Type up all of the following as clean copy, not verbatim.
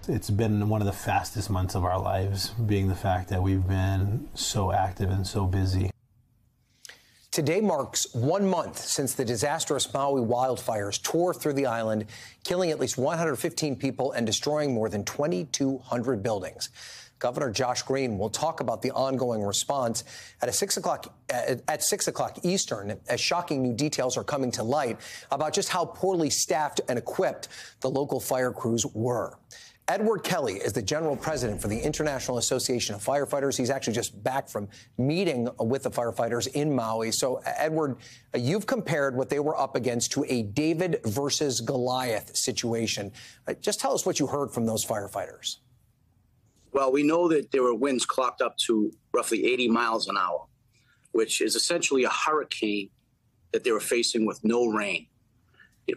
It's been one of the fastest months of our lives, being the fact that we've been so active and so busy. Today marks 1 month since the disastrous Maui wildfires tore through the island, killing at least 115 people and destroying more than 2,200 buildings. Governor Josh Green will talk about the ongoing response at 6 o'clock Eastern, as shocking new details are coming to light about just how poorly staffed and equipped the local fire crews were. Edward Kelly is the general president for the International Association of Firefighters. He's actually just back from meeting with the firefighters in Maui. So, Edward, you've compared what they were up against to a David versus Goliath situation. Just tell us what you heard from those firefighters. Well, we know that there were winds clocked up to roughly 80 miles an hour, which is essentially a hurricane that they were facing with no rain.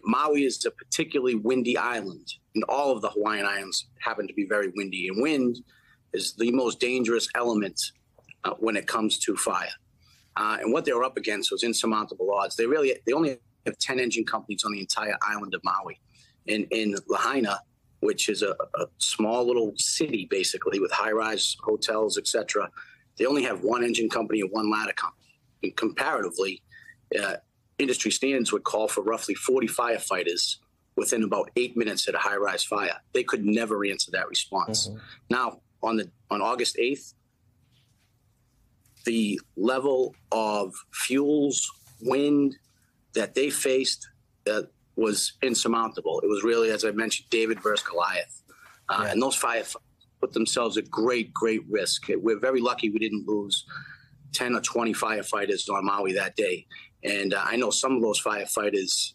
Maui is a particularly windy island, and all of the Hawaiian Islands happen to be very windy. And wind is the most dangerous element when it comes to fire. And what they were up against was insurmountable odds. They only have 10 engine companies on the entire island of Maui. In Lahaina, which is a small little city, basically, with high-rise hotels, etc., they only have one engine company and one ladder company. And comparatively, industry standards would call for roughly 40 firefighters within about 8 minutes at a high-rise fire. They could never answer that response. Now, on August 8th, the level of fuels, wind that they faced was insurmountable. It was really, as I mentioned, David versus Goliath. And those firefighters put themselves at great, great risk. We're very lucky we didn't lose 10 or 20 firefighters on Maui that day. And I know some of those firefighters,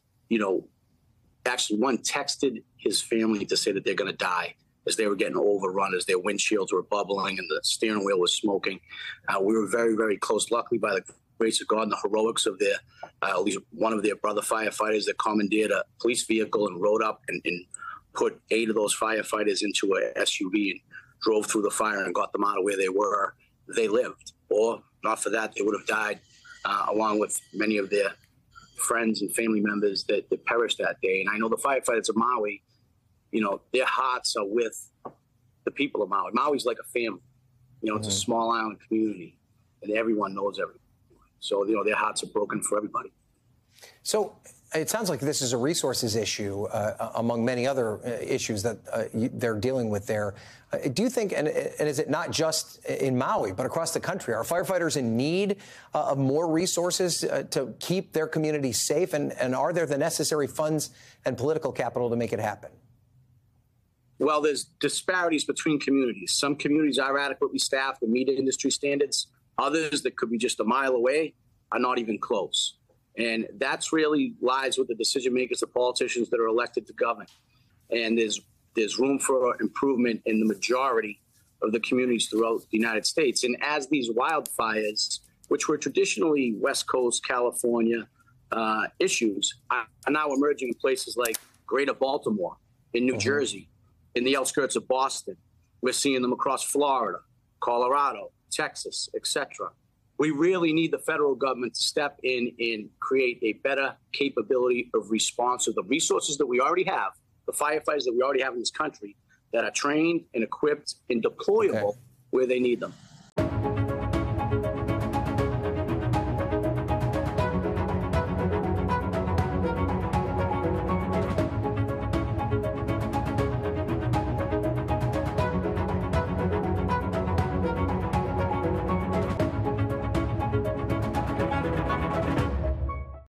actually one texted his family to say that they're going to die as they were getting overrun, as their windshields were bubbling and the steering wheel was smoking. We were very, very close, luckily, by the grace of God and the heroics of at least one of their brother firefighters that commandeered a police vehicle and rode up and put 8 of those firefighters into a SUV and drove through the fire and got them out of where they were. They lived, or not for that, they would have died along with many of their friends and family members that perished that day. And I know the firefighters of Maui, their hearts are with the people of Maui. Maui's like a family. It's a small island community, and everyone knows everyone. So, their hearts are broken for everybody. So it sounds like this is a resources issue among many other issues that they're dealing with there. Do you think, and is it not just in Maui, but across the country, are firefighters in need of more resources to keep their communities safe? And are there the necessary funds and political capital to make it happen? Well, there's disparities between communities. Some communities are adequately staffed and meet industry standards. Others that could be just a mile away are not even close. And that's really lies with the decision makers, the politicians that are elected to govern. And there's room for improvement in the majority of the communities throughout the United States. And as these wildfires, which were traditionally West Coast, California issues, are now emerging in places like Greater Baltimore, in New Jersey, in the outskirts of Boston. We're seeing them across Florida, Colorado, Texas, etc. We really need the federal government to step in and create a better capability of response to the resources that we already have, the firefighters that we already have in this country that are trained and equipped and deployable where they need them.